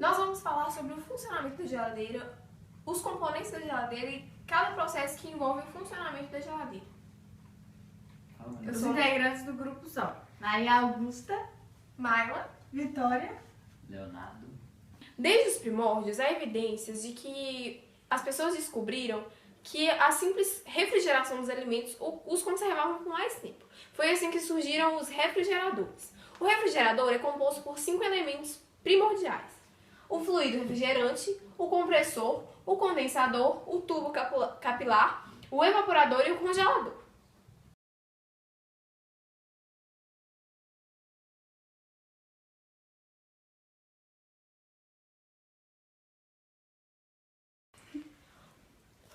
Nós vamos falar sobre o funcionamento da geladeira, os componentes da geladeira e cada processo que envolve o funcionamento da geladeira. Os integrantes do grupo são Maria Augusta, Maila, Vitória, Leonardo. Desde os primórdios, há evidências de que as pessoas descobriram que a simples refrigeração dos alimentos os conservavam por mais tempo. Foi assim que surgiram os refrigeradores. O refrigerador é composto por 5 elementos primordiais: o fluido refrigerante, o compressor, o condensador, o tubo capilar, o evaporador e o congelador.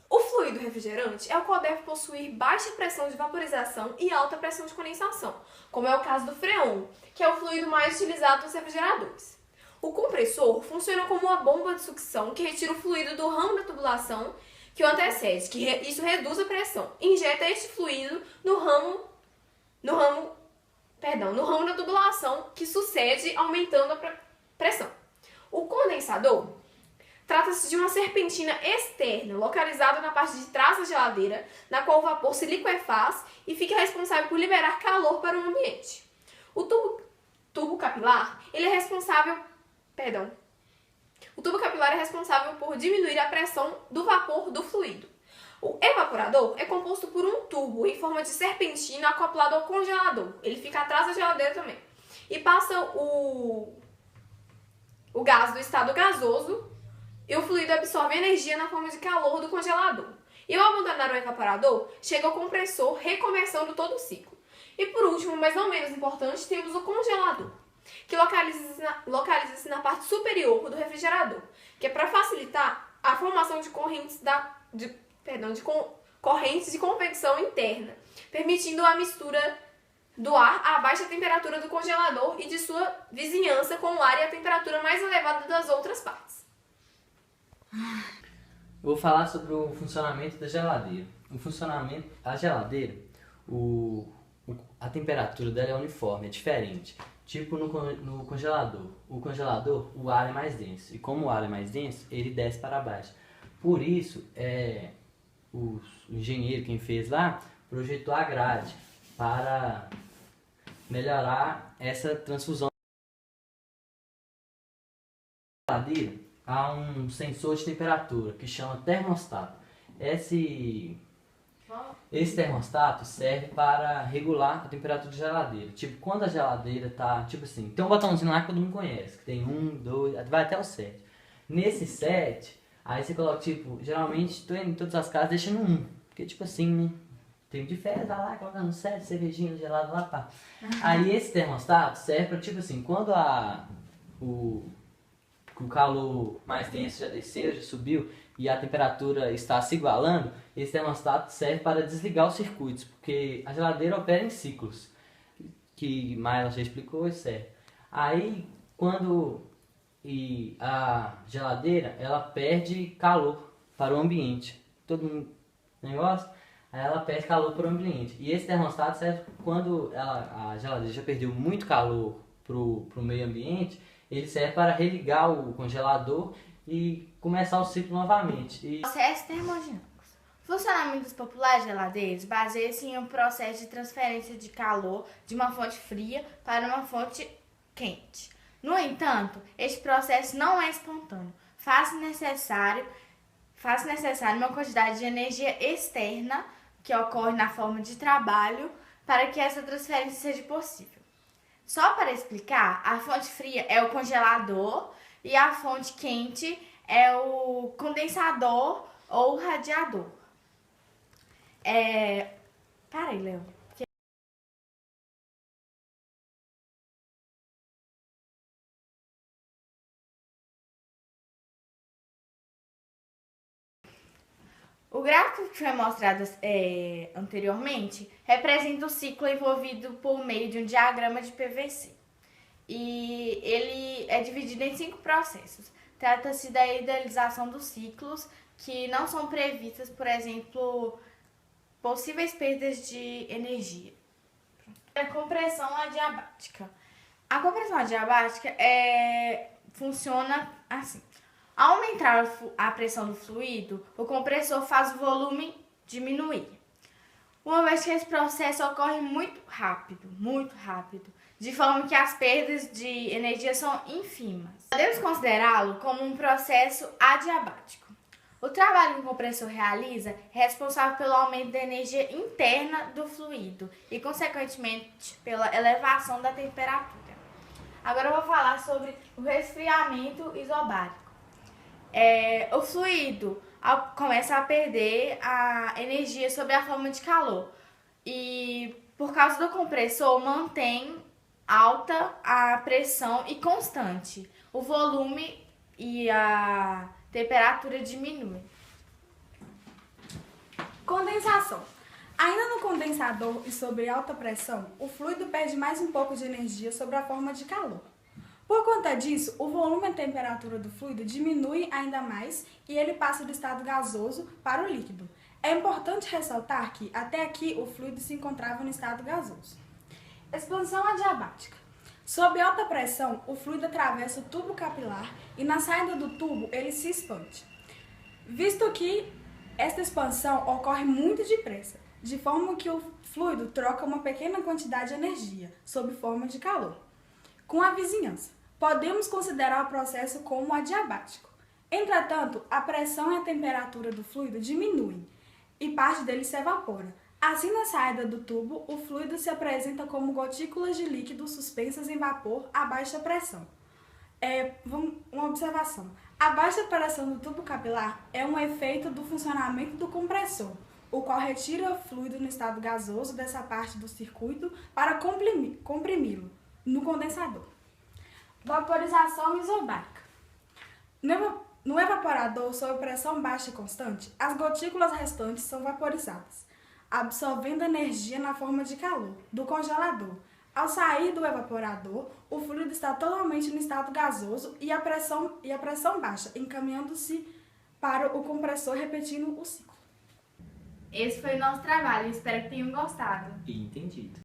O fluido refrigerante é o qual deve possuir baixa pressão de vaporização e alta pressão de condensação, como é o caso do freon, que é o fluido mais utilizado nos refrigeradores. O compressor funciona como uma bomba de sucção que retira o fluido do ramo da tubulação que o antecede, isso reduz a pressão. Injeta este fluido no ramo da tubulação que sucede, aumentando a pressão. O condensador trata-se de uma serpentina externa, localizada na parte de trás da geladeira, na qual o vapor se liquefaz e fica responsável por liberar calor para o ambiente. O tubo capilar, O tubo capilar é responsável por diminuir a pressão do vapor do fluido. O evaporador é composto por um tubo em forma de serpentina acoplado ao congelador. Ele fica atrás da geladeira também. E passa o gás do estado gasoso e o fluido absorve energia na forma de calor do congelador. E ao abandonar o evaporador, chega ao compressor, recomeçando todo o ciclo. E por último, mas não menos importante, temos o congelador, que localiza-se na parte superior do refrigerador, que é para facilitar a formação de correntes de convecção interna, permitindo a mistura do ar à baixa temperatura do congelador e de sua vizinhança com o ar e a temperatura mais elevada das outras partes. Vou falar sobre o funcionamento da geladeira. A geladeira, a temperatura dela é uniforme, é diferente. Tipo no congelador. O congelador, o ar é mais denso. E como o ar é mais denso, ele desce para baixo. Por isso, o engenheiro, quem fez lá, projetou a grade para melhorar essa transfusão. Na geladeira há um sensor de temperatura que chama termostato. Esse termostato serve para regular a temperatura da geladeira. Tipo, quando a geladeira tá, tipo assim, tem um botãozinho lá que todo mundo conhece, que tem 1, 2, vai até o 7. Nesse 7, aí você coloca, tipo, geralmente em todas as casas deixa no 1, porque tipo assim, né? Tempo de férias, vai lá, coloca no 7, cervejinha gelada lá, pá. Aí esse termostato serve para, tipo assim, quando o calor mais denso já desceu, já subiu e a temperatura está se igualando, esse termostato serve para desligar os circuitos, porque a geladeira opera em ciclos, que Maila já explicou, isso serve. Aí, a geladeira, ela perde calor para o ambiente, todo mundo negócio, aí ela perde calor para o ambiente. E esse termostato serve quando a geladeira já perdeu muito calor para o meio ambiente, ele serve para religar o congelador e começar o ciclo novamente. Processos termodinâmicos. O funcionamento dos populares geladeiros baseia-se em um processo de transferência de calor de uma fonte fria para uma fonte quente. No entanto, este processo não é espontâneo. Faz-se necessário uma quantidade de energia externa que ocorre na forma de trabalho para que essa transferência seja possível. Só para explicar, a fonte fria é o congelador e a fonte quente é o condensador ou radiador. Para aí, Léo. O gráfico que foi mostrado anteriormente representa o ciclo envolvido por meio de um diagrama de PVC. E ele é dividido em 5 processos. Trata-se da idealização dos ciclos, que não são previstas, por exemplo, possíveis perdas de energia. A compressão adiabática. A compressão adiabática funciona assim. Ao aumentar a pressão do fluido, o compressor faz o volume diminuir. Uma vez que esse processo ocorre muito rápido, de forma que as perdas de energia são ínfimas. Podemos considerá-lo como um processo adiabático. O trabalho que o compressor realiza é responsável pelo aumento da energia interna do fluido e, consequentemente, pela elevação da temperatura. Agora eu vou falar sobre o resfriamento isobárico. O fluido começa a perder a energia sob a forma de calor e, por causa do compressor, mantém alta a pressão e constante. O volume e a temperatura diminuem. Condensação. Ainda no condensador e sob alta pressão, o fluido perde mais um pouco de energia sob a forma de calor. Por conta disso, o volume e a temperatura do fluido diminui ainda mais e ele passa do estado gasoso para o líquido. É importante ressaltar que, até aqui, o fluido se encontrava no estado gasoso. Expansão adiabática. Sob alta pressão, o fluido atravessa o tubo capilar e na saída do tubo ele se expande. Visto que esta expansão ocorre muito depressa, de forma que o fluido troca uma pequena quantidade de energia, sob forma de calor, com a vizinhança. Podemos considerar o processo como adiabático. Entretanto, a pressão e a temperatura do fluido diminuem e parte dele se evapora. Assim, na saída do tubo, o fluido se apresenta como gotículas de líquido suspensas em vapor a baixa pressão. Uma observação. A baixa pressão do tubo capilar é um efeito do funcionamento do compressor, o qual retira o fluido no estado gasoso dessa parte do circuito para comprimi-lo no condensador. Vaporização isobárica. No evaporador, sob pressão baixa e constante, as gotículas restantes são vaporizadas, absorvendo energia na forma de calor do congelador. Ao sair do evaporador, o fluido está totalmente no estado gasoso e a pressão baixa, encaminhando-se para o compressor, repetindo o ciclo. Esse foi o nosso trabalho, espero que tenham gostado. E entendido.